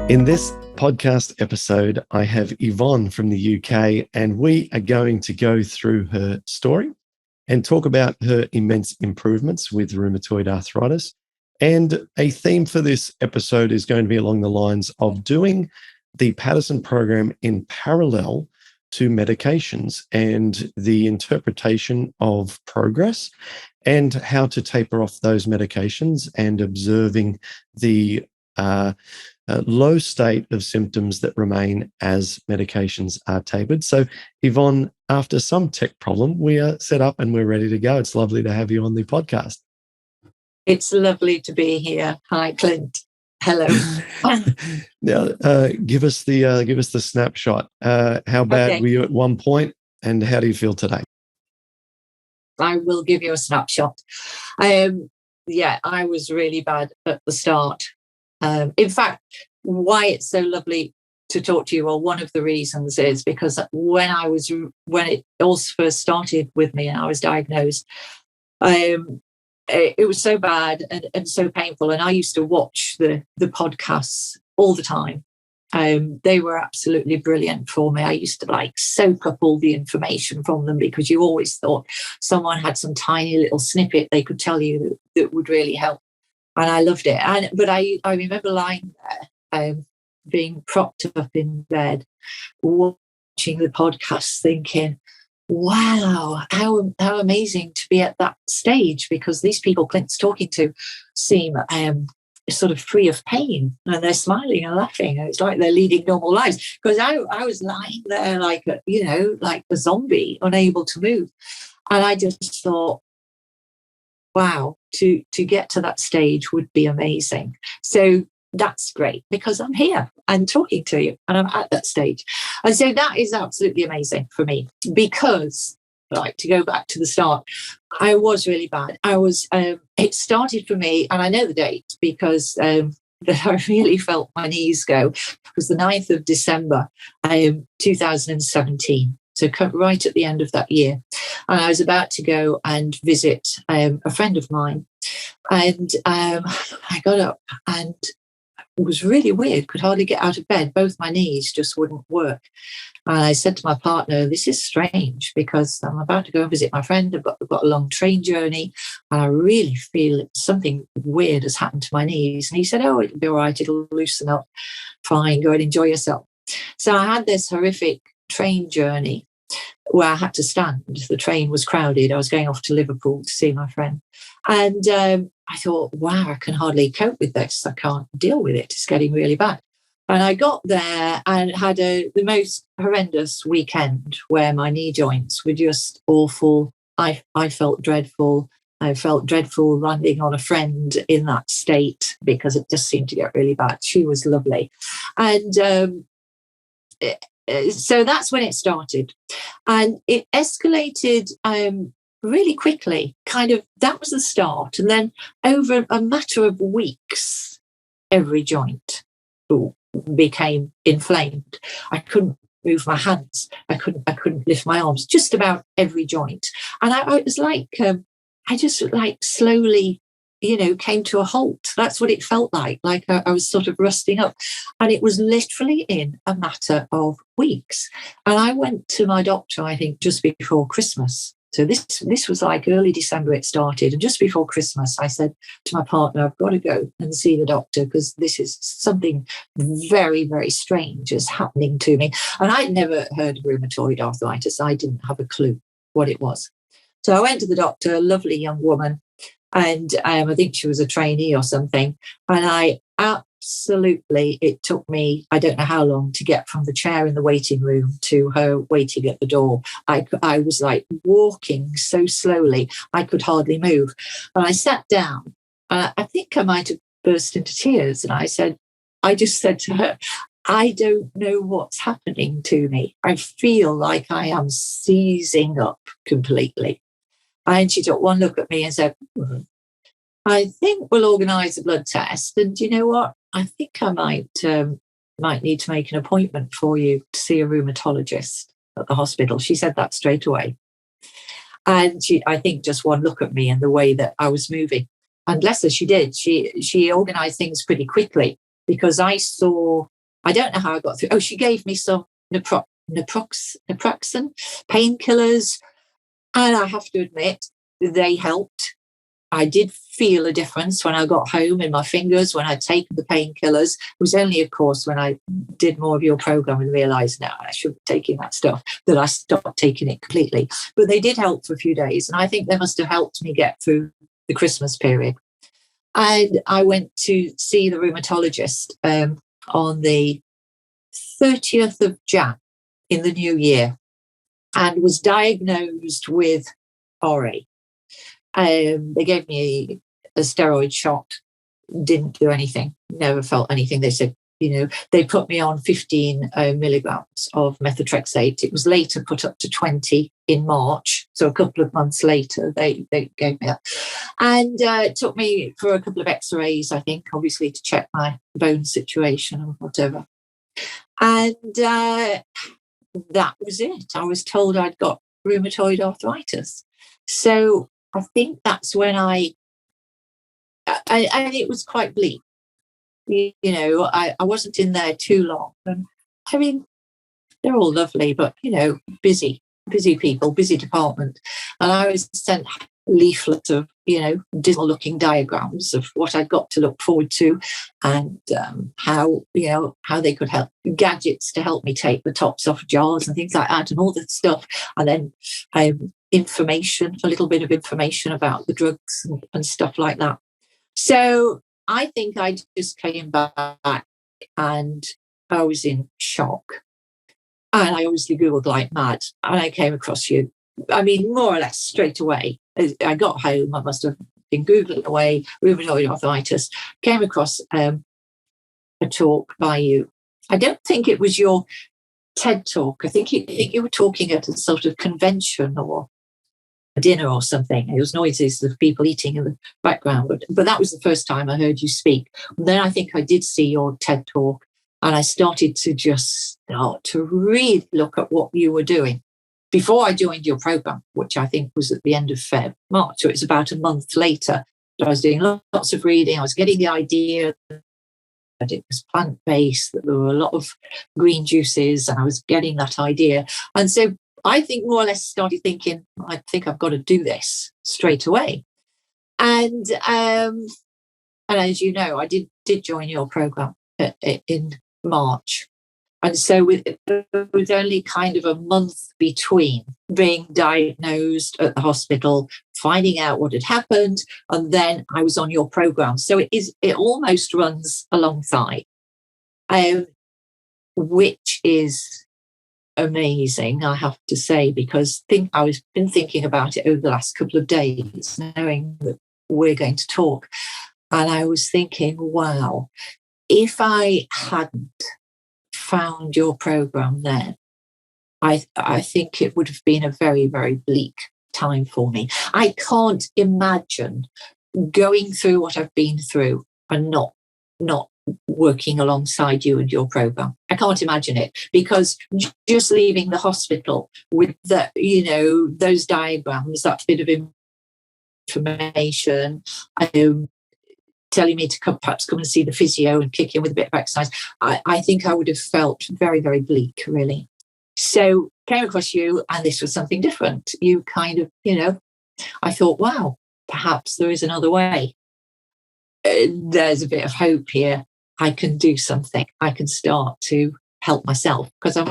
In this podcast episode, I have Yvonne from the UK, and we are going to go through her story and talk about her immense improvements with rheumatoid arthritis. And a theme for this episode is going to be along the lines of doing the Paddison program in parallel to medications and the interpretation of progress and how to taper off those medications and observing the low state of symptoms that remain as medications are tapered. So, Yvonne, after some tech problem, we are set up and we're ready to go. It's lovely to have you on the podcast. It's lovely to be here. Hi, Clint. Hello. Now, give us the snapshot. How bad were you at one point, and how do you feel today? I will give you a snapshot. I was really bad at the start. In fact, why it's so lovely to talk to you, well, one of the reasons is because when it all first started with me and I was diagnosed, it was so bad and so painful. And I used to watch the podcasts all the time. They were absolutely brilliant for me. I used to soak up all the information from them because you always thought someone had some tiny little snippet they could tell you that would really help. And I loved it. But I remember lying there, being propped up in bed, watching the podcast, thinking, wow, how amazing to be at that stage, because these people Clint's talking to seem sort of free of pain, and they're smiling and laughing. And it's like they're leading normal lives, because I was lying there like a zombie, unable to move. And I just thought, wow, to get to that stage would be amazing. So that's great, because I'm here and talking to you and I'm at that stage. And so that is absolutely amazing for me, because, to go back to the start, I was really bad. It started for me, and I know the date because that I really felt my knees go. It was the 9th of December, 2017. So right at the end of that year. And I was about to go and visit a friend of mine. And I got up, and it was really weird. Could hardly get out of bed. Both my knees just wouldn't work. And I said to my partner, this is strange, because I'm about to go and visit my friend. I've got a long train journey, and I really feel something weird has happened to my knees. And he said, oh, it'll be all right. It'll loosen up. Fine. Go and enjoy yourself. So I had this horrific train journey where I had to stand. The train was crowded. I was going off to Liverpool to see my friend. And I thought, wow, I can hardly cope with this. I can't deal with it. It's getting really bad. And I got there and had the most horrendous weekend where my knee joints were just awful. I felt dreadful. I felt dreadful landing on a friend in that state, because it just seemed to get really bad. She was lovely. And so that's when it started, and it escalated really quickly. That was the start, and then over a matter of weeks, every joint became inflamed. I couldn't move my hands. I couldn't lift my arms. Just about every joint, and I was like, I just slowly, came to a halt. That's what it felt like I was sort of rusting up. And it was literally in a matter of weeks. And I went to my doctor, I think, just before Christmas. So this was early December it started. And just before Christmas, I said to my partner, I've got to go and see the doctor, because this is something very, very strange is happening to me. And I'd never heard of rheumatoid arthritis. I didn't have a clue what it was. So I went to the doctor, a lovely young woman, and I think she was a trainee or something. And it took me, I don't know how long, to get from the chair in the waiting room to her waiting at the door. I was walking so slowly, I could hardly move. And I sat down. I think I might have burst into tears. And I just said to her, I don't know what's happening to me. I feel like I am seizing up completely. And she took one look at me and said, I think we'll organise a blood test. And you know what? I think I might need to make an appointment for you to see a rheumatologist at the hospital. She said that straight away. And I think just one look at me and the way that I was moving. And bless her, she did. She organised things pretty quickly, because I saw I don't know how I got through. Oh, she gave me some naproxen painkillers. And I have to admit, they helped. I did feel a difference when I got home in my fingers when I'd taken the painkillers. It was only, of course, when I did more of your program and realised now I shouldn't be taking that stuff that I stopped taking it completely. But they did help for a few days. And I think they must have helped me get through the Christmas period. And I went to see the rheumatologist on the 30th of Jan in the new year and was diagnosed with RA. They gave me a steroid shot, didn't do anything, never felt anything. They said, they put me on 15 milligrams of methotrexate. It was later put up to 20 in March. So a couple of months later, they gave me that. And it took me for a couple of x-rays, I think, obviously to check my bone situation or whatever. And that was it. I was told I'd got rheumatoid arthritis. So I think that's when and it was quite bleak. I wasn't in there too long. And I mean, they're all lovely, but, busy people, busy department. And I was sent leaflets of, dismal looking diagrams of what I'd got to look forward to and how they could help, gadgets to help me take the tops off jars and things like that and all that stuff. And then information, a little bit of information about the drugs and stuff like that. So I think I just came back and I was in shock. And I obviously Googled like mad and I came across you. I mean, more or less straight away. I got home, I must have been Googling away, rheumatoid arthritis, came across a talk by you. I don't think it was your TED talk. I think you were talking at a sort of convention or a dinner or something. It was noises of people eating in the background. But that was the first time I heard you speak. And then I think I did see your TED talk and I started to just start to really look at what you were doing. Before I joined your program, which I think was at the end of March, so it's about a month later, I was doing lots of reading. I was getting the idea that it was plant-based, that there were a lot of green juices, and I was getting that idea. And so I think more or less started thinking, I think I've got to do this straight away. And as you know, I did join your program in March. And so there was only kind of a month between being diagnosed at the hospital, finding out what had happened, and then I was on your program. So it almost runs alongside, which is amazing, I have to say, because I was been thinking about it over the last couple of days, knowing that we're going to talk. And I was thinking, wow, if I hadn't found your program then, I think it would have been a very, very bleak time for me. I can't imagine going through what I've been through and not working alongside you and your program. I can't imagine it, because just leaving the hospital with those diagrams, that bit of information, telling me to perhaps come and see the physio and kick in with a bit of exercise, I think I would have felt very, very bleak, really. So came across you, and this was something different. You kind of, I thought, wow, perhaps there is another way. There's a bit of hope here. I can do something. I can start to help myself, because I'm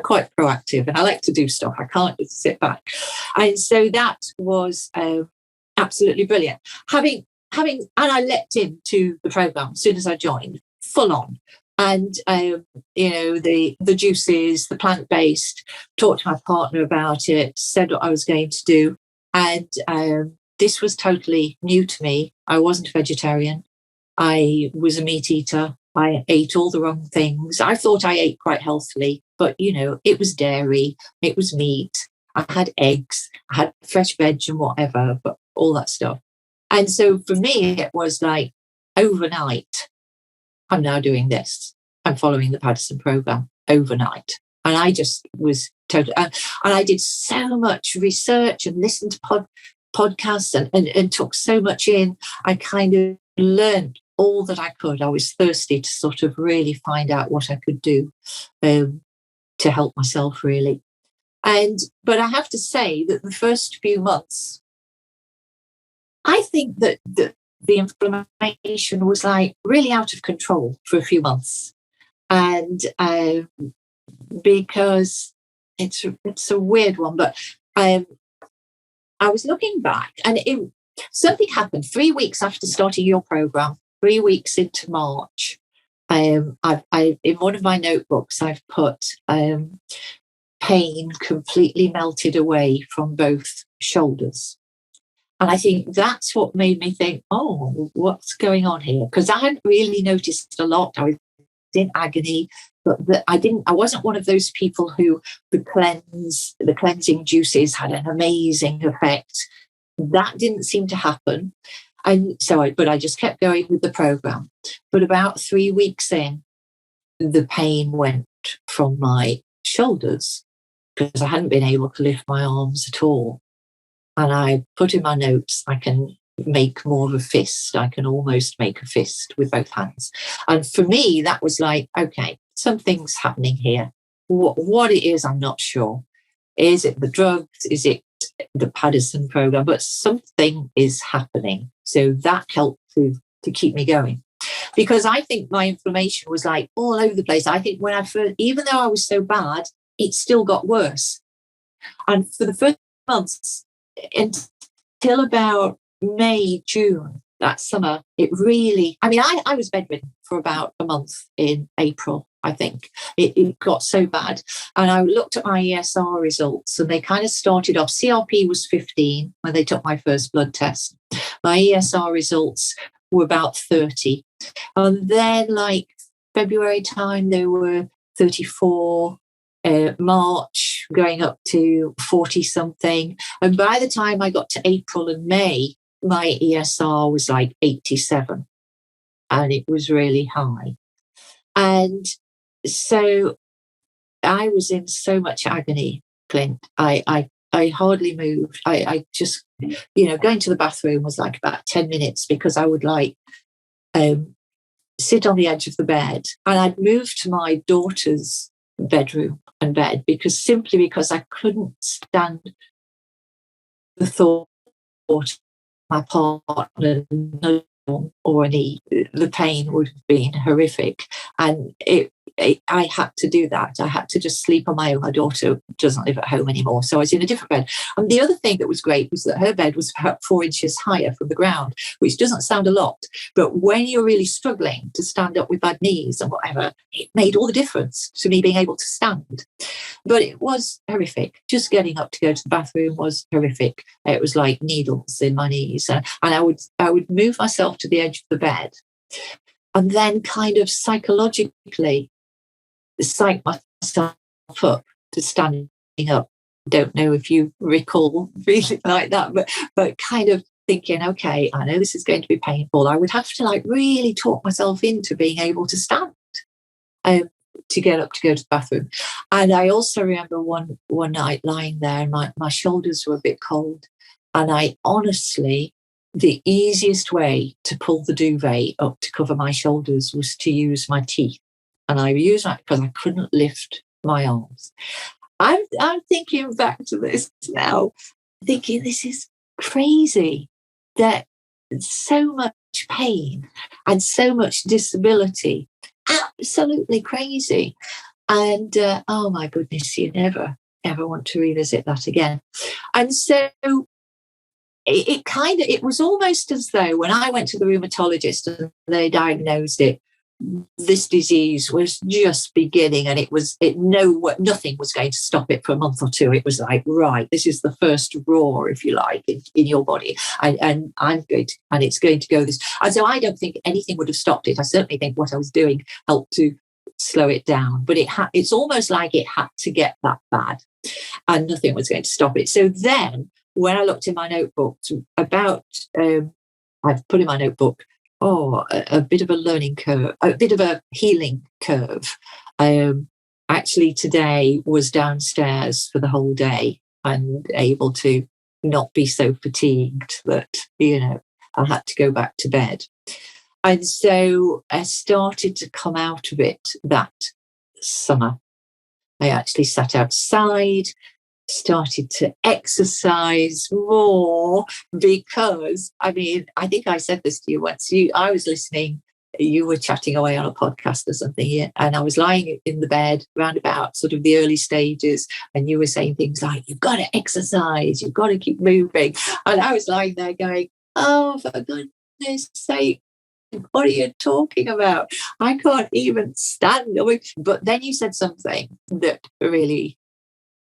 quite proactive and I like to do stuff. I can't just sit back. And so that was absolutely brilliant. And I leapt into the program as soon as I joined, full on. And, the juices, the plant-based, talked to my partner about it, said what I was going to do. And this was totally new to me. I wasn't a vegetarian. I was a meat eater. I ate all the wrong things. I thought I ate quite healthily, but, it was dairy, it was meat. I had eggs, I had fresh veg and whatever, but all that stuff. And so for me, it was like overnight, I'm now doing this. I'm following the Paddison Program overnight. And I just was totally, and I did so much research and listened to podcasts and took so much in. I kind of learned all that I could. I was thirsty to sort of really find out what I could do to help myself, really. But I have to say that the first few months, I think that the inflammation was like really out of control for a few months. And because it's a weird one, but I was looking back, and something happened 3 weeks after starting your program, 3 weeks into March. In one of my notebooks, I've put pain completely melted away from both shoulders. And I think that's what made me think, oh, what's going on here? Because I hadn't really noticed a lot. I was in agony, but I wasn't one of those people who the cleansing juices had an amazing effect. That didn't seem to happen. And so I just kept going with the program. But about 3 weeks in, the pain went from my shoulders because I hadn't been able to lift my arms at all. And I put in my notes, I can make more of a fist. I can almost make a fist with both hands. And for me, that was like, okay, something's happening here. What it is, I'm not sure. Is it the drugs? Is it the Paddison Program? But something is happening. So that helped to keep me going. Because I think my inflammation was like all over the place. I think when I first, even though I was so bad, it still got worse. And for the first months, until about May, June, that summer, it really, I was bedridden for about a month in April, I think. It got so bad. And I looked at my ESR results, and they kind of started off, CRP was 15 when they took my first blood test. My ESR results were about 30. And then like February time, they were 34. March going up to 40 something. And by the time I got to April and May, my ESR was like 87. And it was really high. And so I was in so much agony, Clint. I hardly moved. I just, going to the bathroom was like about 10 minutes because I would like sit on the edge of the bed. And I'd moved to my daughter's bedroom and bed because I couldn't stand the thought my partner or any, the pain would have been horrific. And I had to do that. I had to just sleep on my own. My daughter doesn't live at home anymore, so I was in a different bed. And the other thing that was great was that her bed was about 4 inches higher from the ground, which doesn't sound a lot. But when you're really struggling to stand up with bad knees and whatever, it made all the difference to me being able to stand. But it was horrific. Just getting up to go to the bathroom was horrific. It was like needles in my knees. And I would move myself to the edge of the bed and then kind of psychologically psych myself up to standing up. Don't know if you recall feeling like that, but kind of thinking, okay, I know this is going to be painful. I would have to like really talk myself into being able to stand to get up to go to the bathroom. And I also remember one night lying there, and my shoulders were a bit cold. And I honestly, the easiest way to pull the duvet up to cover my shoulders was to use my teeth. And I used that because I couldn't lift my arms. I'm thinking back to this now, thinking this is crazy, that so much pain and so much disability, absolutely crazy. And oh my goodness, you never, ever want to revisit that again. And so it was almost as though when I went to the rheumatologist and they diagnosed it, this disease was just beginning, and nothing was going to stop it for a month or two. It was like, right, this is the first roar, if you like, in your body, and it's going to go this. And so I don't think anything would have stopped it. I certainly think what I was doing helped to slow it down, but it's almost like it had to get that bad, and nothing was going to stop it. So then, when I looked in my notebook about, I've put in my notebook, a bit of a learning curve, a bit of a healing curve. Actually, today was downstairs for the whole day and able to not be so fatigued that, I had to go back to bed. And so I started to come out of it that summer. I actually sat outside, started to exercise more because, I mean, I think I said this to you once. I was listening, you were chatting away on a podcast or something, and I was lying in the bed round about sort of the early stages, and you were saying things like, you've got to exercise, you've got to keep moving. And I was lying there going, oh, for goodness sake, what are you talking about? I can't even stand. But then you said something that really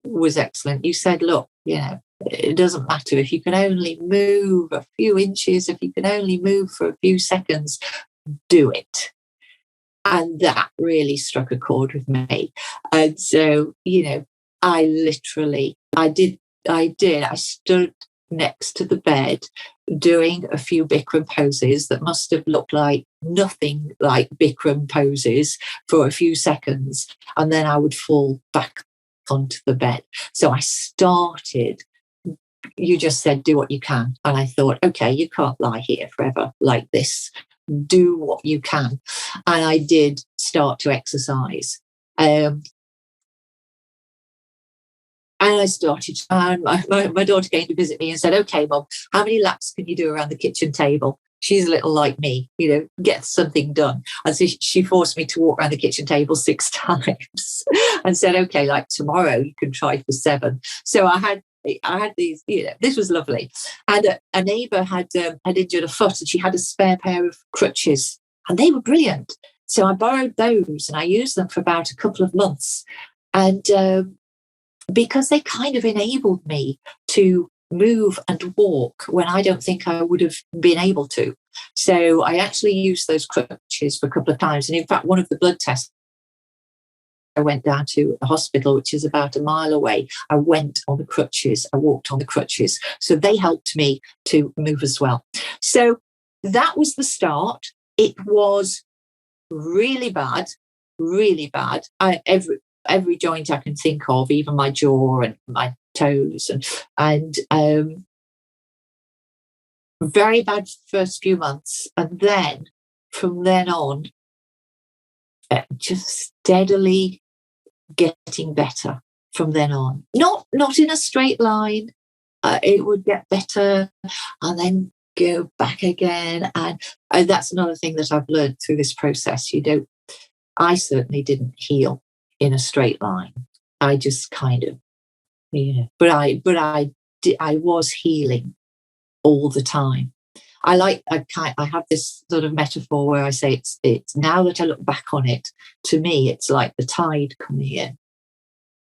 was excellent. You said, look, it doesn't matter if you can only move a few inches, if you can only move for a few seconds, do it. And that really struck a chord with me. And so, I stood next to the bed doing a few Bikram poses that must have looked like nothing like Bikram poses for a few seconds, and then I would fall back onto the bed. So I started, you just said, do what you can. And I thought, okay, you can't lie here forever like this. Do what you can. And I did start to exercise. And I started, and my daughter came to visit me and said, okay, Mum, how many laps can you do around the kitchen table? She's a little like me, get something done. And so she forced me to walk around the kitchen table 6 times and said, okay, like tomorrow you can try for 7. So I had these, this was lovely. And a neighbour had injured a foot, and she had a spare pair of crutches, and they were brilliant. So I borrowed those and I used them for about a couple of months. And because they kind of enabled me to move and walk when I don't think I would have been able to. So I actually used those crutches for a couple of times. And in fact, one of the blood tests, I went down to the hospital, which is about a mile away. I went on the crutches. I walked on the crutches. So they helped me to move as well. So that was the start. It was really bad, really bad. Every joint I can think of, even my jaw and my toes, and very bad first few months. And then from then on, just steadily getting better from then on. Not in a straight line. It would get better and then go back again. And that's another thing that I've learned through this process. I certainly didn't heal in a straight line. I just kind of, but I was healing all the time. I have this sort of metaphor where I say it's now that I look back on it, to me, it's like the tide coming in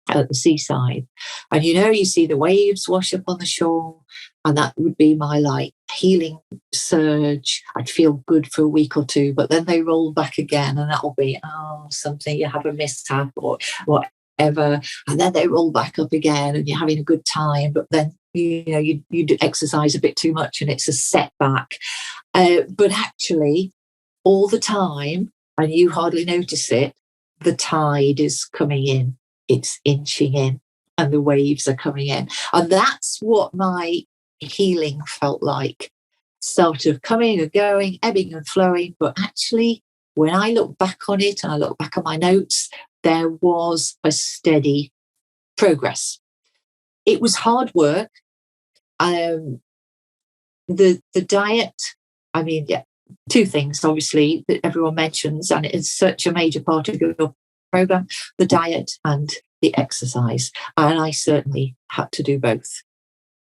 at the seaside. And you see the waves wash up on the shore, and that would be my healing surge. I'd feel good for a week or two, but then they roll back again, and that'll be something, you have a mishap or whatever, and then they roll back up again and you're having a good time, but then you do exercise a bit too much and it's a setback. But actually all the time, and you hardly notice it, the tide is coming in, it's inching in, and the waves are coming in. And that's what my healing felt like, sort of coming and going, ebbing and flowing. But actually, when I look back on it and I look back on my notes, there was a steady progress. It was hard work. The diet, two things, obviously, that everyone mentions, and it's such a major part of your program, the diet and the exercise. And I certainly had to do both.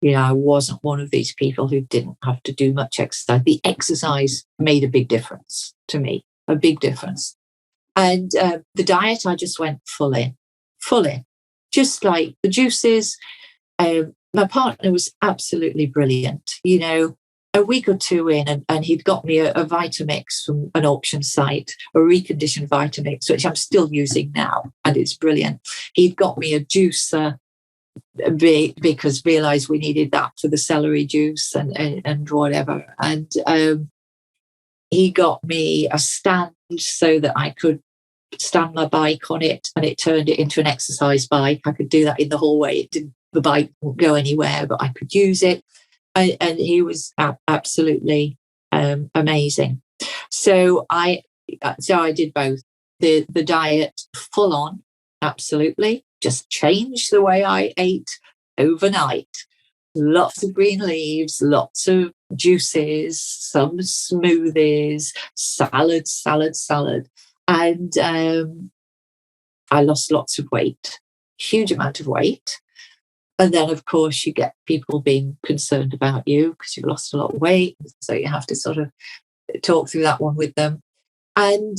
I wasn't one of these people who didn't have to do much exercise. The exercise made a big difference to me, a big difference. And the diet, I just went full in, just like the juices. My partner was absolutely brilliant. A week or two in, and he'd got me a Vitamix from an auction site, a reconditioned Vitamix, which I'm still using now, and it's brilliant. He'd got me a juicer because realised we needed that for the celery juice and whatever. And he got me a stand so that I could stand my bike on it, and it turned it into an exercise bike. I could do that in the hallway. The bike wouldn't go anywhere, but I could use it. And he was absolutely amazing. So I did both. The diet full on, absolutely, just changed the way I ate overnight. Lots of green leaves, lots of juices, some smoothies, salad. And I lost lots of weight, huge amount of weight. And then, of course, you get people being concerned about you because you've lost a lot of weight. So you have to sort of talk through that one with them. And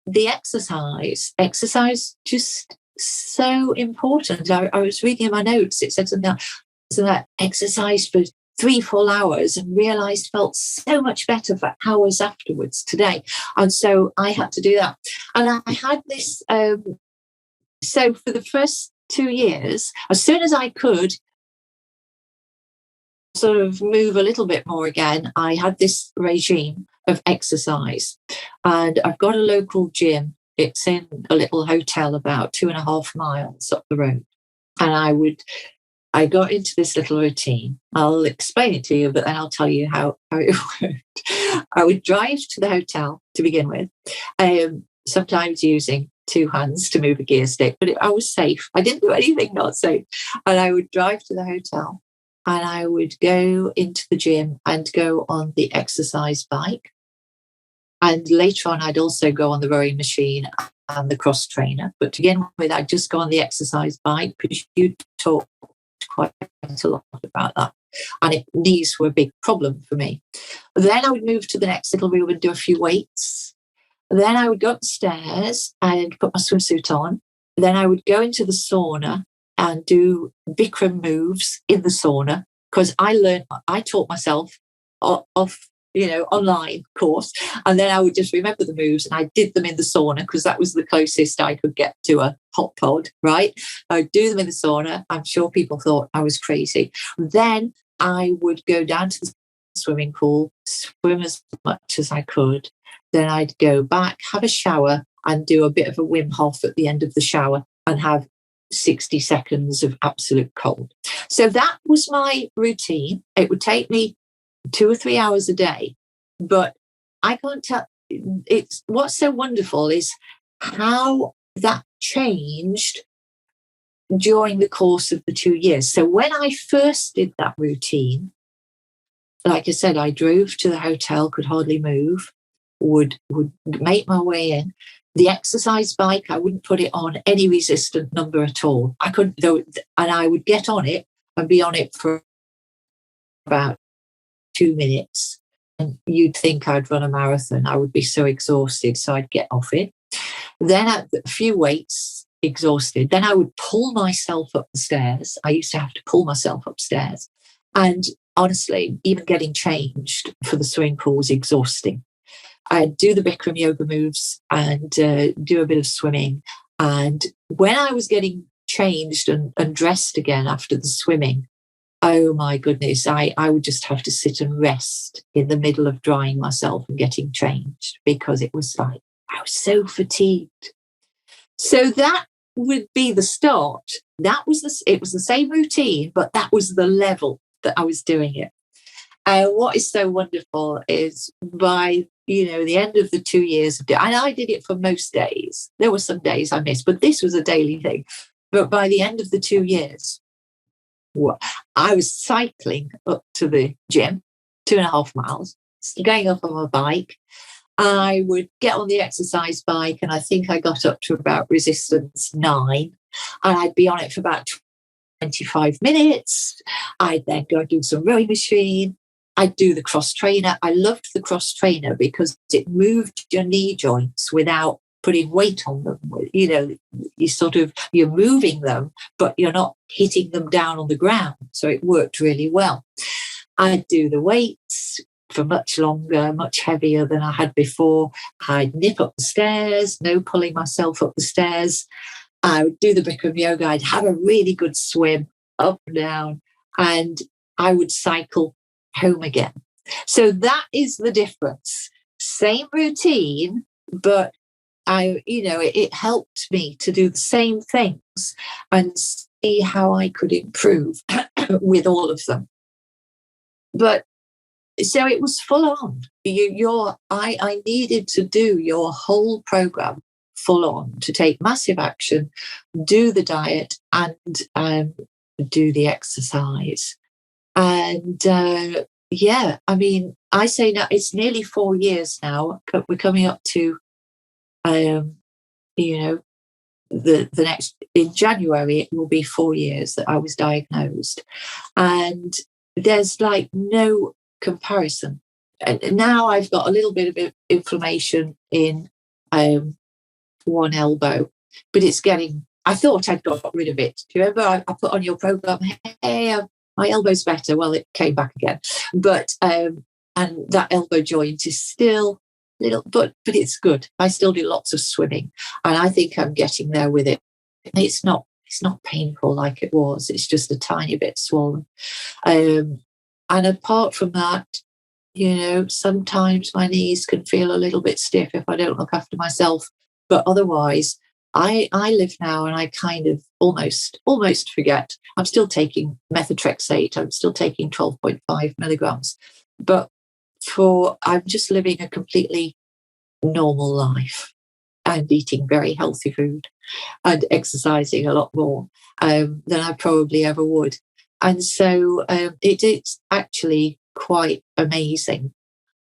the exercise just so important. I was reading in my notes, it said something like exercise for 3 full hours and realized felt so much better for hours afterwards today. And so I had to do that. And I had this, so for the first 2 years, as soon as I could sort of move a little bit more again, I had this regime of exercise. And I've got a local gym. It's in a little hotel about 2.5 miles up the road. And I got into this little routine. I'll explain it to you, but then I'll tell you how it worked. I would drive to the hotel to begin with, sometimes using 2 hands to move a gear stick, but I was safe. I didn't do anything not safe. And I would drive to the hotel and I would go into the gym and go on the exercise bike. And later on, I'd also go on the rowing machine and the cross trainer. But to begin with, I'd just go on the exercise bike because you talked quite a lot about that. And knees were a big problem for me. Then I would move to the next little room and do a few weights. Then I would go upstairs and put my swimsuit on. Then I would go into the sauna and do Bikram moves in the sauna because I taught myself off, online course. And then I would just remember the moves and I did them in the sauna because that was the closest I could get to a hot pod, right? I would do them in the sauna. I'm sure people thought I was crazy. Then I would go down to the swimming pool, swim as much as I could. Then I'd go back, have a shower and do a bit of a Wim Hof at the end of the shower and have 60 seconds of absolute cold. So that was my routine. It would take me 2 or 3 hours a day, but I can't tell. What's so wonderful is how that changed during the course of the 2 years. So when I first did that routine, like I said, I drove to the hotel, could hardly move, would make my way in. The exercise bike, I wouldn't put it on any resistant number at all. I couldn't, and I would get on it and be on it for about 2 minutes. And you'd think I'd run a marathon. I would be so exhausted, so I'd get off it. Then a few weights, exhausted. Then I would pull myself up the stairs. I used to have to pull myself upstairs. And honestly, even getting changed for the swimming pool was exhausting. I'd do the Bikram yoga moves and do a bit of swimming. And when I was getting changed and dressed again after the swimming, oh my goodness, I would just have to sit and rest in the middle of drying myself and getting changed because it was like, I was so fatigued. So that would be the start. It was the same routine, but that was the level that I was doing it. And what is so wonderful is by the end of the 2 years, and I did it for most days. There were some days I missed, but this was a daily thing. But by the end of the 2 years, I was cycling up to the gym, 2.5 miles, going up on my bike. I would get on the exercise bike, and I think I got up to about resistance 9, and I'd be on it for about 25 minutes. I'd then go do some rowing machine. I'd do the cross trainer. I loved the cross trainer because it moved your knee joints without putting weight on them. You're moving them, but you're not hitting them down on the ground. So it worked really well. I'd do the weights for much longer, much heavier than I had before. I'd nip up the stairs, no pulling myself up the stairs. I would do the Bikram yoga. I'd have a really good swim up and down, and I would cycle home again. So that is the difference. Same routine, but it helped me to do the same things and see how I could improve with all of them. But So it was full on. I needed to do your whole program full on, to take massive action, do the diet, and do the exercise. And yeah, I mean, I say now it's nearly 4 years now. We're coming up to, you know, the next, in January, it will be 4 years that I was diagnosed. And there's like no comparison. And now I've got a little bit of inflammation in one elbow, but it's getting, I thought I'd got rid of it. Do you remember I put on your program, hey, my elbow's better? Well, it came back again. But, and that elbow joint is still little, but it's good. I still do lots of swimming, and I think I'm getting there with it. It's not painful like it was. It's just a tiny bit swollen. And apart from that, sometimes my knees can feel a little bit stiff if I don't look after myself. But otherwise, I live now and I kind of almost forget. I'm still taking methotrexate. I'm still taking 12.5 milligrams. But I'm just living a completely normal life and eating very healthy food and exercising a lot more than I probably ever would. And so it's actually quite amazing.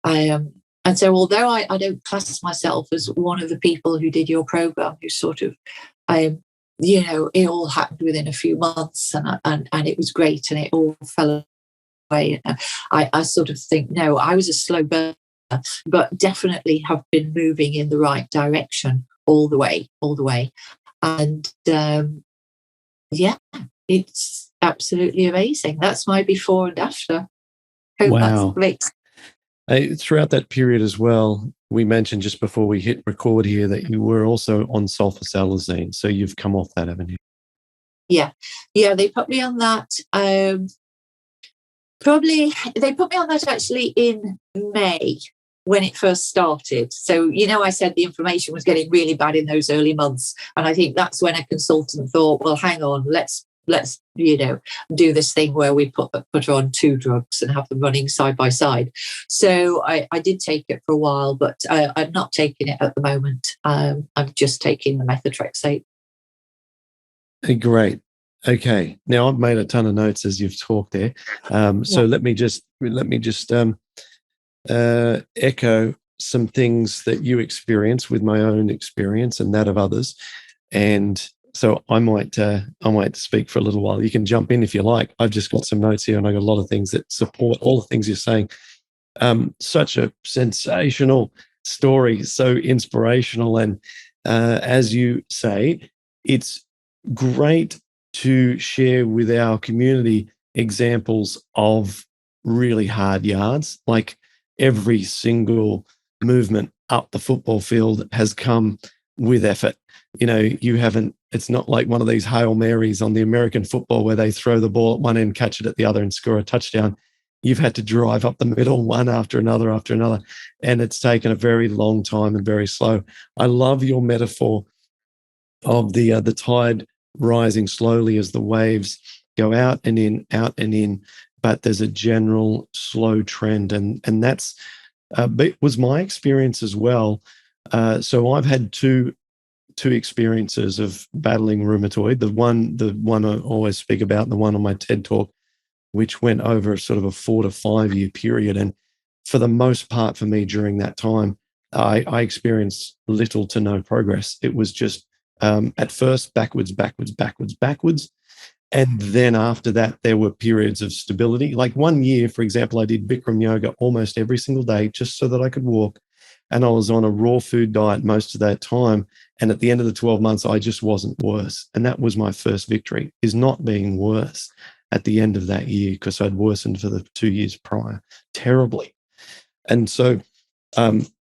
And so although I don't class myself as one of the people who did your program, who sort of, it all happened within a few months and it was great and it all fell away. I sort of think, no, I was a slow burner, but definitely have been moving in the right direction all the way. And yeah, it's absolutely amazing. That's my before and after. Hope Wow. That makes. Throughout that period as well, we mentioned just before we hit record here that you were also on sulfasalazine. So you've come off that, haven't you? Yeah, they put me on that. They put me on that actually in May when it first started. So, I said the inflammation was getting really bad in those early months. And I think that's when a consultant thought, well, hang on, let's do this thing where we put on 2 drugs and have them running side by side. So I did take it for a while, but I'm not taking it at the moment. I'm just taking the methotrexate. Great. Okay. Now I've made a ton of notes as you've talked there. So let me just echo some things that you experience with my own experience and that of others. And so I might speak for a little while. You can jump in if you like. I've just got some notes here and I got a lot of things that support all the things you're saying. Such a sensational story, so inspirational. And as you say, it's great to share with our community examples of really hard yards. Like every single movement up the football field has come with effort. It's not like one of these Hail Marys on the American football where they throw the ball at one end, catch it at the other and score a touchdown. You've had to drive up the middle one after another. And it's taken a very long time and very slow. I love your metaphor of the tide rising slowly as the waves go out and in, but there's a general slow trend. And that's was my experience as well. So I've had two experiences of battling rheumatoid. The one I always speak about, the one on my TED Talk, which went over sort of a 4 to 5 year period. And for the most part for me during that time, I experienced little to no progress. It was just at first backwards. And then after that, there were periods of stability. Like 1 year, for example, I did Bikram yoga almost every single day just so that I could walk. And I was on a raw food diet most of that time. And at the end of the 12 months, I just wasn't worse. And that was my first victory, is not being worse at the end of that year, because I'd worsened for the 2 years prior terribly. And so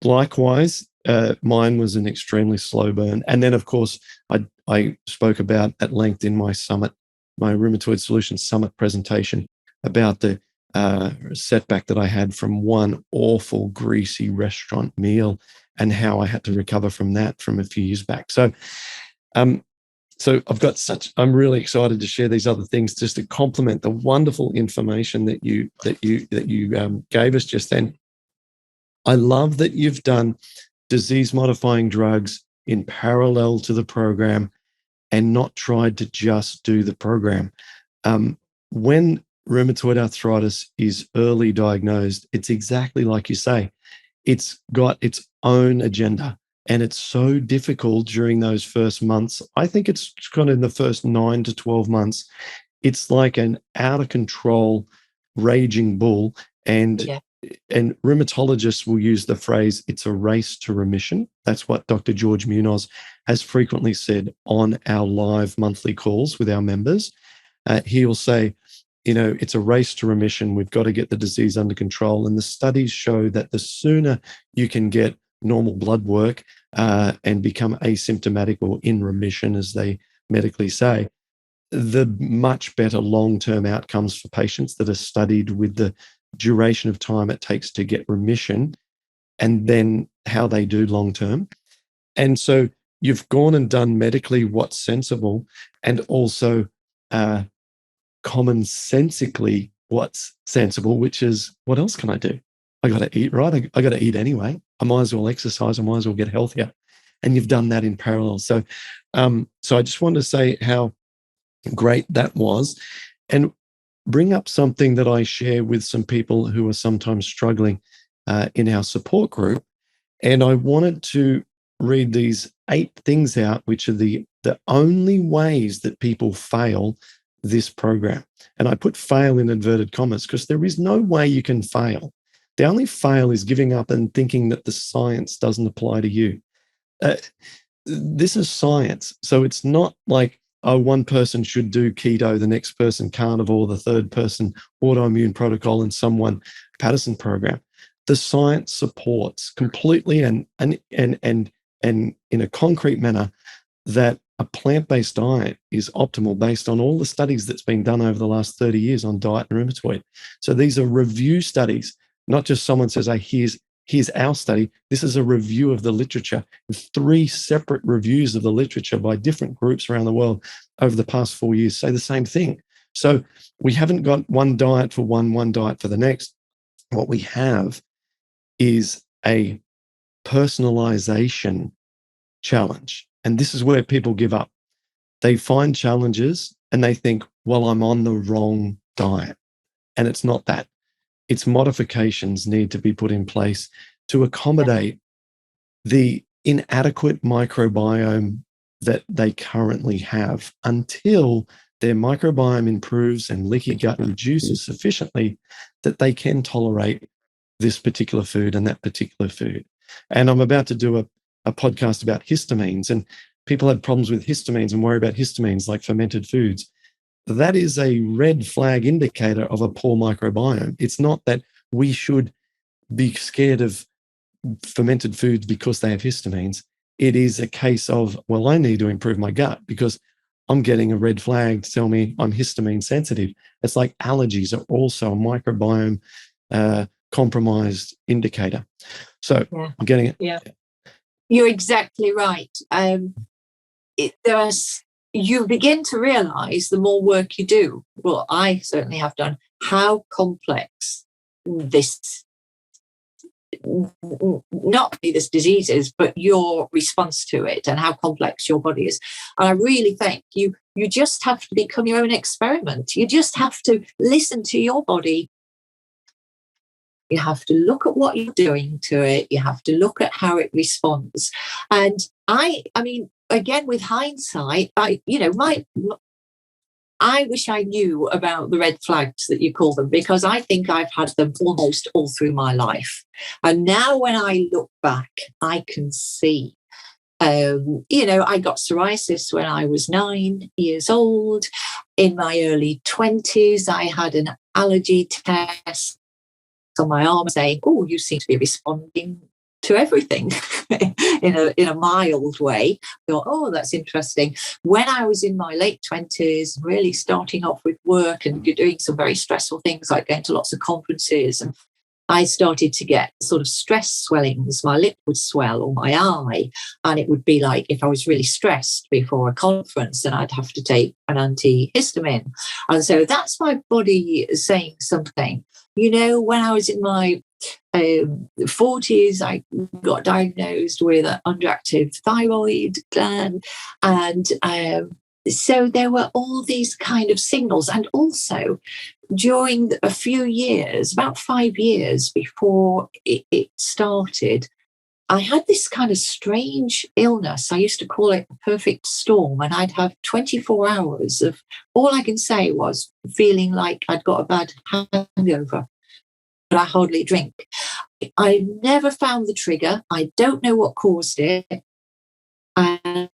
likewise, mine was an extremely slow burn. And then, of course, I spoke about at length in my summit, my Rheumatoid Solutions Summit presentation, about the setback that I had from one awful greasy restaurant meal and how I had to recover from that from a few years back. So So I'm really excited to share these other things just to complement the wonderful information that you gave us just then. I love that you've done disease modifying drugs in parallel to the program and not tried to just do the program. When rheumatoid arthritis is early diagnosed, it's exactly like you say. It's got its own agenda. And it's so difficult during those first months. I think it's kind of in the first 9 to 12 months. It's like an out of control, raging bull. And rheumatologists will use the phrase, it's a race to remission. That's what Dr. George Munoz has frequently said on our live monthly calls with our members. He'll say, it's a race to remission. We've got to get the disease under control. And the studies show that the sooner you can get normal blood work and become asymptomatic or in remission, as they medically say, the much better long-term outcomes for patients that are studied with the duration of time it takes to get remission and then how they do long-term. And so you've gone and done medically what's sensible and also commonsensically what's sensible, which is, what else can I do? I got to eat, right? I got to eat anyway. I might as well exercise. I might as well get healthier. And you've done that in parallel. So I just wanted to say how great that was and bring up something that I share with some people who are sometimes struggling in our support group. And I wanted to read these 8 things out, which are the only ways that people fail this program. And I put fail in inverted commas because there is no way you can fail. The only fail is giving up and thinking that the science doesn't apply to you. This is science. So it's not like, one person should do keto, the next person carnivore, the third person autoimmune protocol, and someone Paddison program. The science supports completely and in a concrete manner that a plant-based diet is optimal based on all the studies that's been done over the last 30 years on diet and rheumatoid. So these are review studies. Not just someone says, here's our study. This is a review of the literature. 3 separate reviews of the literature by different groups around the world over the past 4 years say the same thing. So we haven't got one diet for one diet for the next. What we have is a personalization challenge. And this is where people give up. They find challenges and they think, well, I'm on the wrong diet. And it's not that. Its modifications need to be put in place to accommodate the inadequate microbiome that they currently have until their microbiome improves and leaky gut reduces sufficiently that they can tolerate this particular food and that particular food. And I'm about to do a podcast about histamines, and people have problems with histamines and worry about histamines like fermented foods. That is a red flag indicator of a poor microbiome. It's not that we should be scared of fermented foods because they have histamines. It is a case of, well, I need to improve my gut because I'm getting a red flag to tell me I'm histamine sensitive. It's like allergies are also a microbiome compromised indicator. So I'm getting it. Yeah, you're exactly right. You begin to realize the more work you do, well, I certainly have done, how complex this, not only this disease is, but your response to it and how complex your body is. And I really think you just have to become your own experiment. You just have to listen to your body. You have to look at what you're doing to it. You have to look at how it responds. And I mean, again, with hindsight, I wish I knew about the red flags that you call them, because I think I've had them almost all through my life. And now when I look back, I can see, I got psoriasis when I was 9 years old. In my early 20s, I had an allergy test on my arm saying, oh, you seem to be responding to everything in a mild way. I thought, oh, that's interesting. When I was in my late 20s, really starting off with work and doing some very stressful things like going to lots of conferences and I started to get sort of stress swellings. My lip would swell or my eye. And it would be like if I was really stressed before a conference, then I'd have to take an antihistamine. And so that's my body saying something. When I was in my 40s, I got diagnosed with an underactive thyroid gland. And so there were all these kind of signals. And also, during a few years, about 5 years before it started, I had this kind of strange illness. I used to call it a perfect storm, and I'd have 24 hours of all I can say was feeling like I'd got a bad hangover, but I hardly drink. I never found the trigger. I don't know what caused it. And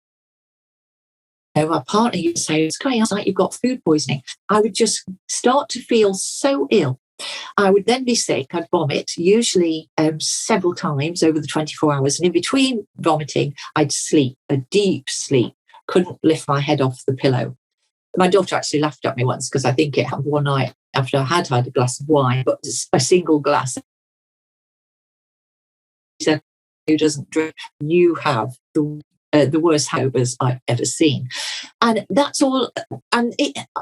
my partner used to say, it's going on like you've got food poisoning. I would just start to feel so ill. I would then be sick. I'd vomit, usually several times over the 24 hours. And in between vomiting, I'd sleep, a deep sleep. Couldn't lift my head off the pillow. My daughter actually laughed at me once because I think it happened one night after I had a glass of wine, but a single glass. She said, who doesn't drink? You have the worst hangovers I've ever seen. And that's all. And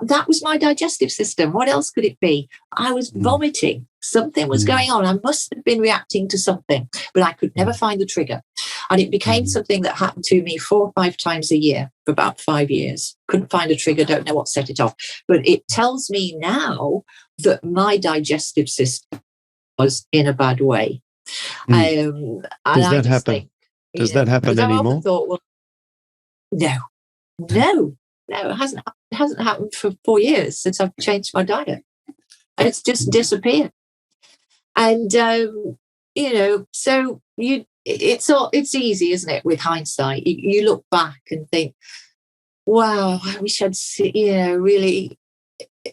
that was my digestive system. What else could it be? I was vomiting. Something was going on. I must have been reacting to something, but I could never find the trigger. And it became something that happened to me 4 or 5 times a year for about 5 years. Couldn't find a trigger, don't know what set it off. But it tells me now that my digestive system was in a bad way. Does that happen? Does that happen anymore? I thought, well, no, it hasn't happened for 4 years since I've changed my diet. It's just disappeared. And so it's easy, isn't it? With hindsight, you look back and think, wow, I wish I'd really.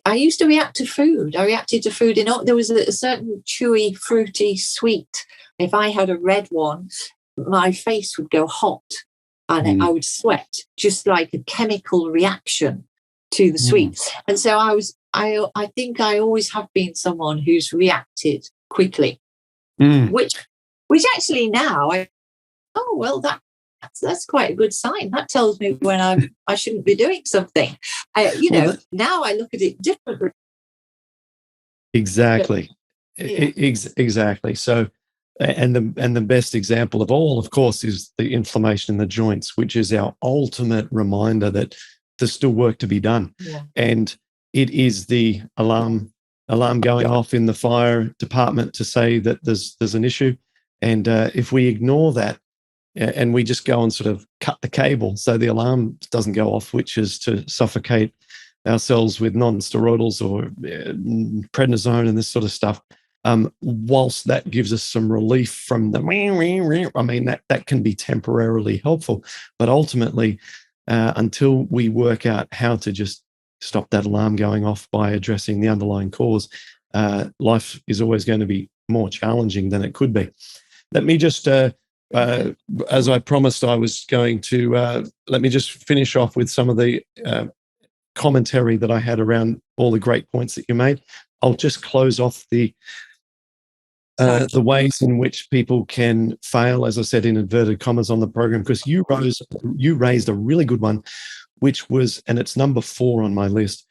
I used to react to food. I reacted to food there was a certain chewy, fruity, sweet. If I had a red one, my face would go hot and I would sweat, just like a chemical reaction to the sweet. And so I think I always have been someone who's reacted quickly, which actually now that's quite a good sign. That tells me when I shouldn't be doing something. Now I look at it differently. Exactly. Exactly. So, and the best example of all, of course, is the inflammation in the joints, which is our ultimate reminder that there's still work to be done. Yeah. And it is the alarm going off in the fire department to say that there's an issue. And if we ignore that and we just go and sort of cut the cable so the alarm doesn't go off, which is to suffocate ourselves with non-steroidals or prednisone and this sort of stuff, whilst that gives us some relief from the, I mean, that can be temporarily helpful. But ultimately, until we work out how to just stop that alarm going off by addressing the underlying cause, life is always going to be more challenging than it could be. Let me just, as I promised I was going to, let me just finish off with some of the commentary that I had around all the great points that you made. I'll just close off the ways in which people can fail, as I said, in inverted commas on the program, because you raised a really good one, which was, and it's number 4 on my list,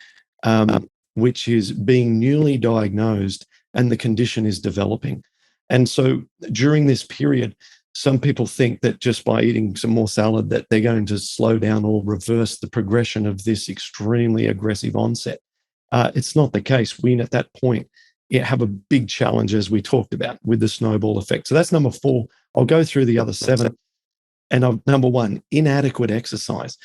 which is being newly diagnosed and the condition is developing. And so during this period, some people think that just by eating some more salad that they're going to slow down or reverse the progression of this extremely aggressive onset. It's not the case. We, at that point, have a big challenge, as we talked about, with the snowball effect. So that's number 4. I'll go through the other 7. And number 1, inadequate exercise.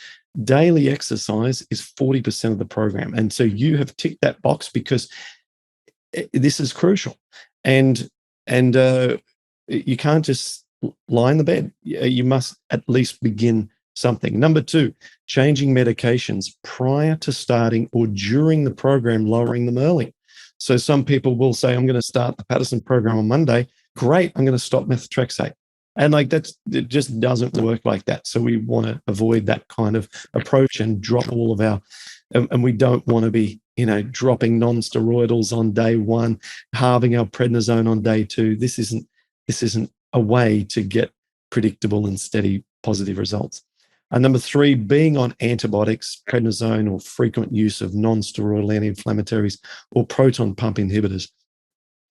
Daily exercise is 40% of the program. And so you have ticked that box because this is crucial. And you can't just lie in the bed. You must at least begin something. Number 2, changing medications prior to starting or during the program, lowering them early. So some people will say, I'm going to start the Paddison program on Monday. Great, I'm going to stop methotrexate. And it just doesn't work like that. So we want to avoid that kind of approach and drop all of our And we don't want to be, dropping non-steroidals on day one, halving our prednisone on day two. This isn't a way to get predictable and steady positive results. And number three, being on antibiotics, prednisone, or frequent use of non-steroidal anti-inflammatories or proton pump inhibitors,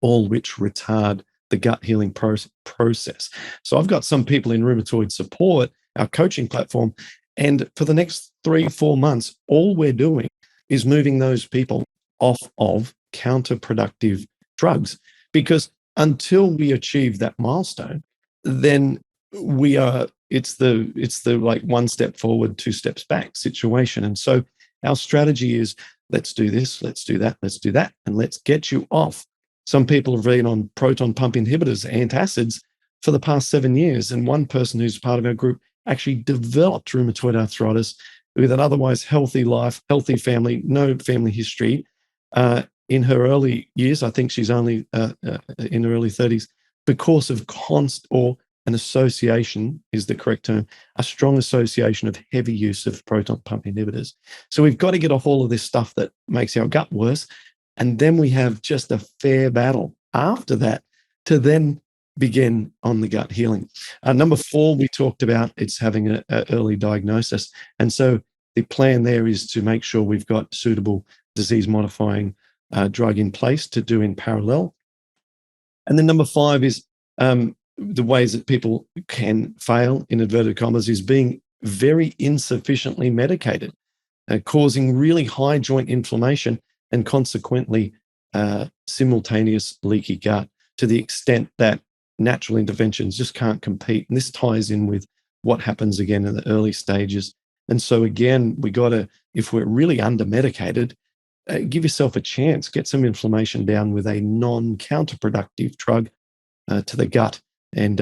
all which retard the gut healing process. So I've got some people in Rheumatoid Support, our coaching platform, and for the next 3-4 months, all we're doing is moving those people off of counterproductive drugs, because until we achieve that milestone, then it's the like one step forward, two steps back situation. And so our strategy is, let's do this, let's do that, let's do that, and let's get you off. Some people have been on proton pump inhibitors, antacids, for the past 7 years. And one person who's part of our group actually developed rheumatoid arthritis with an otherwise healthy life, healthy family, no family history. In her early years, I think she's only in her early 30s, because of an association is the correct term, a strong association of heavy use of proton pump inhibitors. So we've got to get off all of this stuff that makes our gut worse. And then we have just a fair battle after that to then begin on the gut healing. Number 4, we talked about, it's having an early diagnosis. And so the plan there is to make sure we've got suitable disease-modifying drug in place to do in parallel. And then number 5 is the ways that people can fail, in inverted commas, is being very insufficiently medicated, causing really high joint inflammation and consequently simultaneous leaky gut, to the extent that natural interventions just can't compete. And this ties in with what happens again in the early stages. And so again, we got to, if we're really under-medicated, give yourself a chance, get some inflammation down with a non-counterproductive drug to the gut, and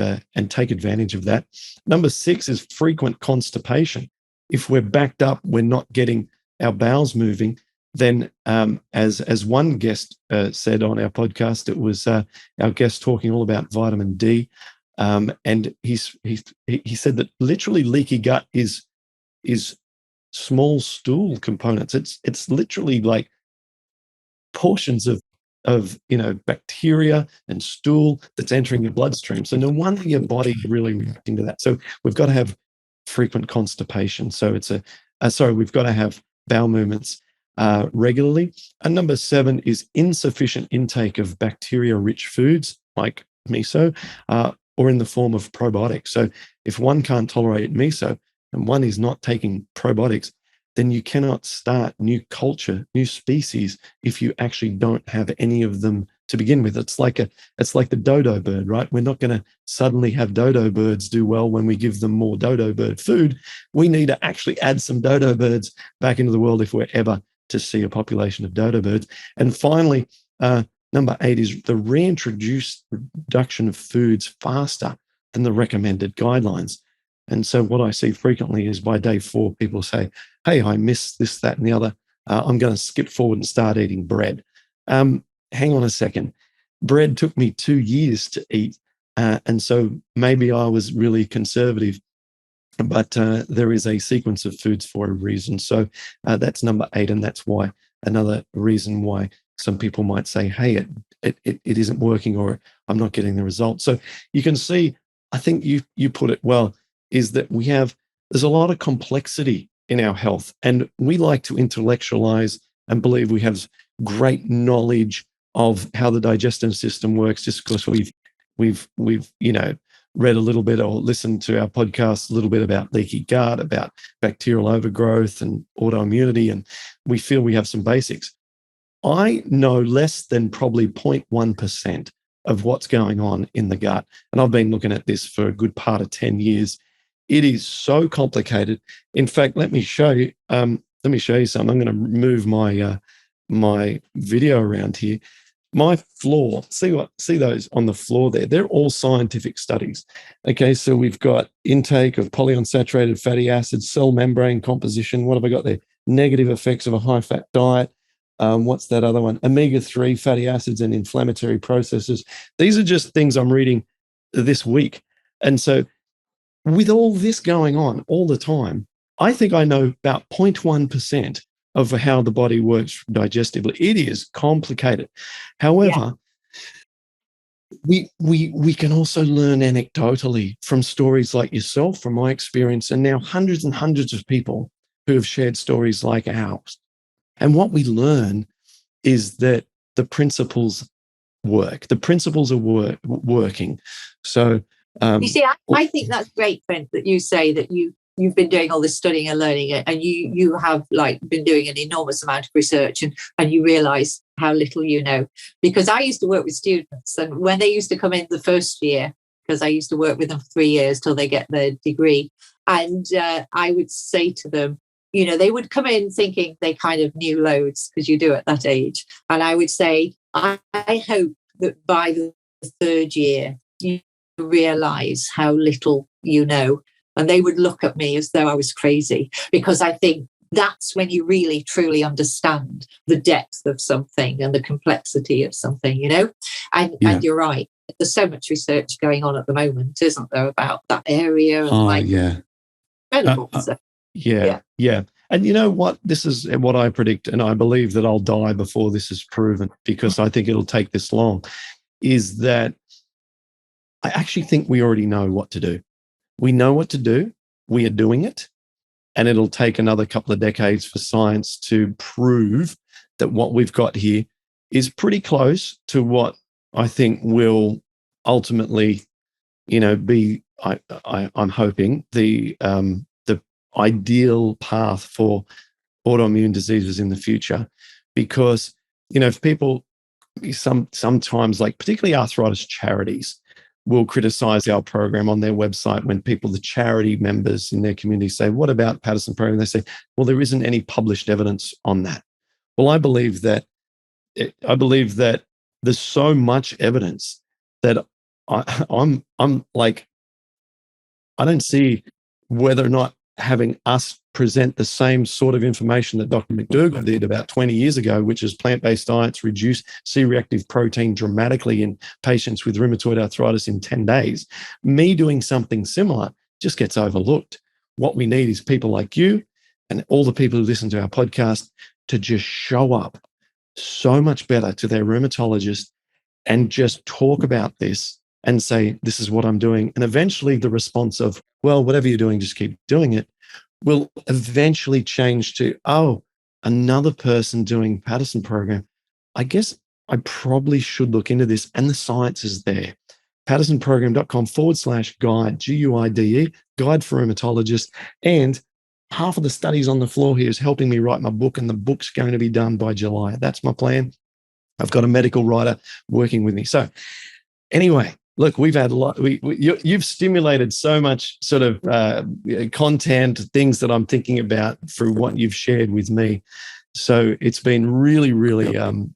take advantage of that. Number 6 is frequent constipation. If we're backed up, we're not getting our bowels moving, then as one guest said on our podcast, it was our guest talking all about vitamin D, and he said that literally leaky gut is small stool components. It's literally like portions of bacteria and stool that's entering your bloodstream. So no wonder your body really reacting to that. So we've got to have frequent constipation. So we've got to have bowel movements regularly. And number 7 is insufficient intake of bacteria-rich foods like miso, or in the form of probiotics. So if one can't tolerate miso and one is not taking probiotics, then you cannot start new culture, new species, if you actually don't have any of them to begin with. It's like the dodo bird, right? We're not going to suddenly have dodo birds do well when we give them more dodo bird food. We need to actually add some dodo birds back into the world if we're ever to see a population of dodo birds. And finally, number 8 is the reduction of foods faster than the recommended guidelines. And so what I see frequently is by day 4, people say, hey, I missed this, that, and the other. I'm going to skip forward and start eating bread. Hang on a second. Bread took me 2 years to eat. And so maybe I was really conservative, but there is a sequence of foods for a reason. So that's number 8. And that's why another reason why some people might say, hey, it isn't working, or I'm not getting the results. So you can see, I think you put it well, is that there's a lot of complexity in our health, and we like to intellectualize and believe we have great knowledge of how the digestive system works just because we've read a little bit or listened to our podcast a little bit about leaky gut, about bacterial overgrowth and autoimmunity, and we feel we have some basics. I know less than probably 0.1% of what's going on in the gut, and I've been looking at this for a good part of 10 years. It is so complicated. In fact, let me show you. Let me show you something. I'm going to move my video around here. My floor. See those on the floor there? They're all scientific studies. Okay, so we've got intake of polyunsaturated fatty acids, cell membrane composition. What have I got there? Negative effects of a high-fat diet. What's that other one? Omega-3 fatty acids and inflammatory processes. These are just things I'm reading this week, and so, with all this going on all the time, I think I know about 0.1% of how the body works digestively. It is complicated. However, we can also learn anecdotally from stories like yourself, from my experience, and now hundreds and hundreds of people who have shared stories like ours. And what we learn is that the principles work. The principles are working. So, you see, I think that's great, Brent, that you say that you've been doing all this studying and learning, and you have been doing an enormous amount of research, and you realize how little you know. Because I used to work with students, and when they used to come in the first year, because I used to work with them for 3 years till they get their degree, and I would say to them, they would come in thinking they kind of knew loads, because you do at that age. And I would say, I hope that by the third year, you realize how little you know. And they would look at me as though I was crazy, because I think that's when you really, truly understand the depth of something and the complexity of something, And you're right. There's so much research going on at the moment, isn't there, about that area? And incredible. Yeah. And you know what? This is what I predict, and I believe that I'll die before this is proven, because I think it'll take this long, is that I actually think we already know what to do. We know what to do. We are doing it. And it'll take another couple of decades for science to prove that what we've got here is pretty close to what I think will ultimately, be, I'm hoping, the ideal path for autoimmune diseases in the future. Because, if people sometimes, like particularly arthritis charities, will criticize our program on their website when the charity members in their community say, what about Paddison Program? They say, well, there isn't any published evidence on that. Well, I believe that there's so much evidence that I'm like, I don't see whether or not having us present the same sort of information that Dr. McDougall did about 20 years ago, which is plant-based diets reduce C-reactive protein dramatically in patients with rheumatoid arthritis in 10 days. Me doing something similar just gets overlooked. What we need is people like you and all the people who listen to our podcast to just show up so much better to their rheumatologist and just talk about this and say, this is what I'm doing. And eventually the response of, well, whatever you're doing, just keep doing it, will eventually change to, oh, another person doing Paddison Program. I guess I probably should look into this. And the science is there. paddisonprogram.com/guide, GUIDE, guide for rheumatologists. And half of the studies on the floor here is helping me write my book, and the book's going to be done by July. That's my plan. I've got a medical writer working with me. So anyway, look, we've had a lot. You've stimulated so much sort of content, things that I'm thinking about through what you've shared with me. So it's been really, really. You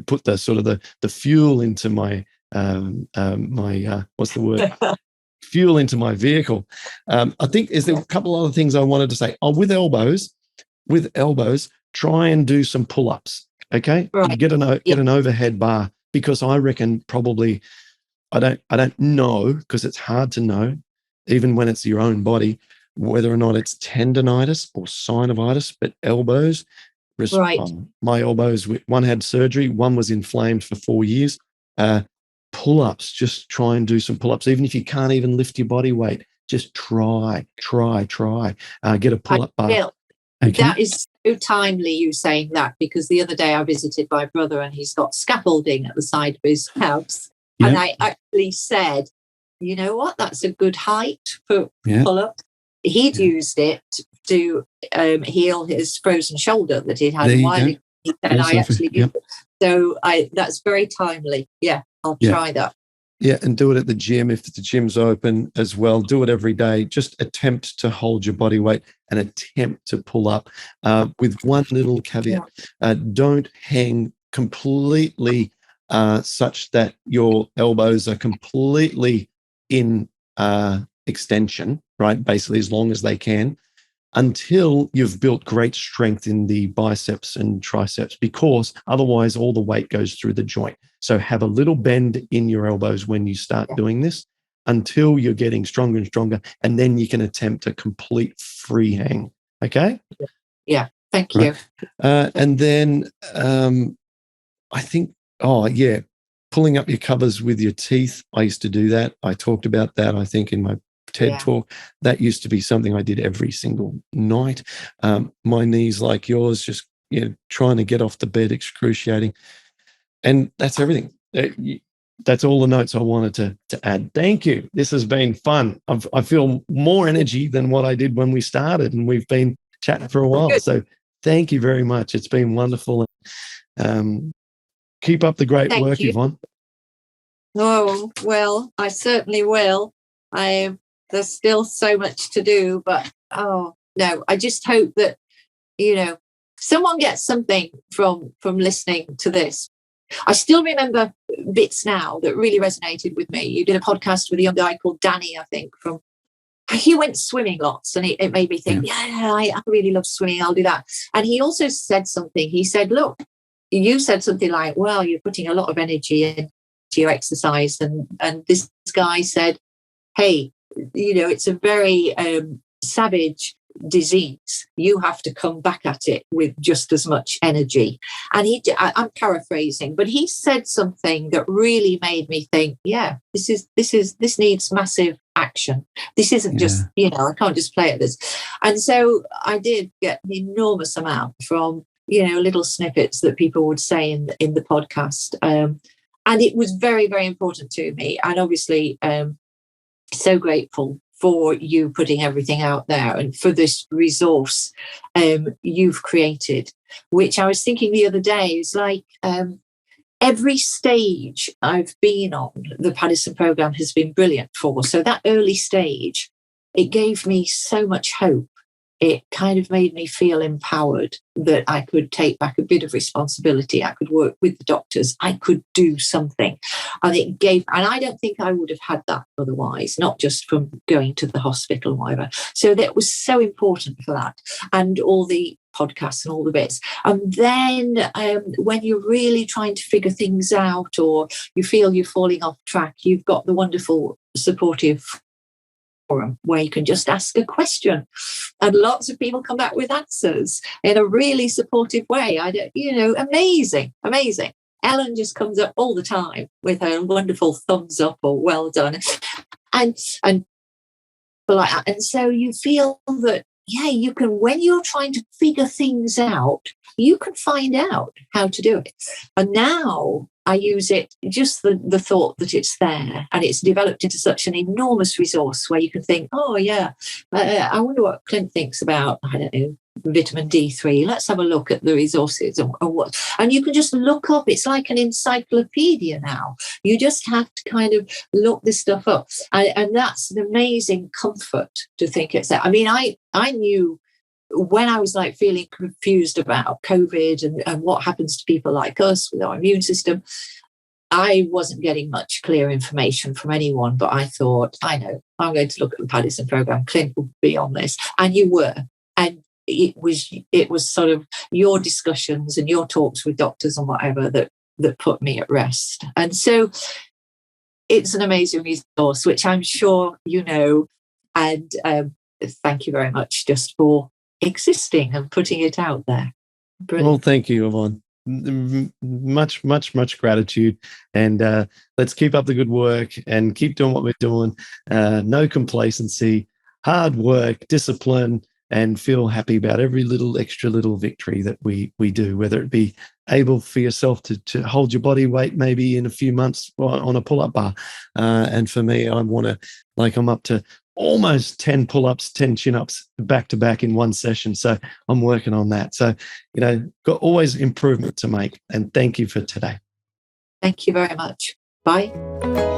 put the sort of the fuel into my what's the word? Fuel into my vehicle. I think is there a couple other things I wanted to say. Oh, with elbows, try and do some pull-ups. Okay, right. Get an overhead bar. Because I reckon probably, I don't know, because it's hard to know, even when it's your own body, whether or not it's tendonitis or synovitis, but elbows. Right. My elbows, one had surgery, one was inflamed for 4 years. Pull-ups, just try and do some pull-ups. Even if you can't even lift your body weight, just try. Get a pull-up bar. Okay. That is so timely, you saying that, because the other day I visited my brother and he's got scaffolding at the side of his house. Yep. And I actually said, you know what, that's a good height for pull-up. He'd used it to heal his frozen shoulder that he'd had a while ago. And also I actually used it. So that's very timely. Yeah, I'll try that. Yeah, and do it at the gym if the gym's open as well. Do it every day. Just attempt to hold your body weight and attempt to pull up with one little caveat. Don't hang completely such that your elbows are completely in extension, right? Basically, as long as they can, until you've built great strength in the biceps and triceps, because otherwise all the weight goes through the joint. So have a little bend in your elbows when you start doing this until you're getting stronger and stronger, and then you can attempt a complete free hang. Okay. Yeah. Thank you. And then I think, pulling up your covers with your teeth. I used to do that. I talked about that, I think, in my TED talk. That used to be something I did every single night. My knees, like yours, just trying to get off the bed, excruciating. And that's everything. That's all the notes I wanted to add. Thank you. This has been fun. I feel more energy than what I did when we started, and we've been chatting for a while. Good. So thank you very much. It's been wonderful. Keep up the great work, Yvonne. Oh, well, I certainly will. There's still so much to do, but I just hope that, someone gets something from listening to this. I still remember bits now that really resonated with me. You did a podcast with a young guy called Danny, I think, he went swimming lots, and it made me think, I really love swimming. I'll do that. And he also said something. He said, look, you said something like, well, you're putting a lot of energy into your exercise. And this guy said, hey, it's a very savage disease. You have to come back at it with just as much energy. And I'm paraphrasing, but he said something that really made me think, this needs massive action. This isn't just, I can't just play at this. And so I did get an enormous amount from, little snippets that people would say in the podcast. And it was very, very important to me. And obviously, so grateful for you putting everything out there and for this resource you've created, which I was thinking the other day is like every stage I've been on, the Paddison Program has been brilliant for. So that early stage, it gave me so much hope. It kind of made me feel empowered that I could take back a bit of responsibility. I could work with the doctors. I could do something. And I don't think I would have had that otherwise, not just from going to the hospital or whatever. So that was so important for that. And all the podcasts and all the bits. And then when you're really trying to figure things out or you feel you're falling off track, you've got the wonderful supportive forum where you can just ask a question and lots of people come back with answers in a really supportive way. Amazing. Ellen just comes up all the time with her wonderful thumbs up or well done and like that. And so you feel that you can, when you're trying to figure things out, you can find out how to do it. And now I use it, just the thought that it's there, and it's developed into such an enormous resource where you can think, I wonder what Clint thinks about, I don't know, vitamin D3. Let's have a look at the resources and you can just look up. It's like an encyclopedia now. You just have to kind of look this stuff up. And that's an amazing comfort to think it's there. I mean, I knew when I was like feeling confused about COVID and what happens to people like us with our immune system, I wasn't getting much clear information from anyone, but I thought, I know, I'm going to look at the Paddison Program. Clint will be on this. And you were. And it was sort of your discussions and your talks with doctors and whatever that put me at rest. And so it's an amazing resource, which I'm sure you know. And thank you very much just for existing and putting it out there. Brilliant. Well, thank you, Yvonne. Much gratitude. And let's keep up the good work and keep doing what we're doing. No complacency, hard work, discipline, and feel happy about every extra little victory that we do, whether it be able for yourself to hold your body weight maybe in a few months on a pull-up bar. And for me, I'm up to almost 10 pull-ups, 10 chin-ups back to back in one session. So I'm working on that. So, got always improvement to make. And thank you for today. Thank you very much. Bye.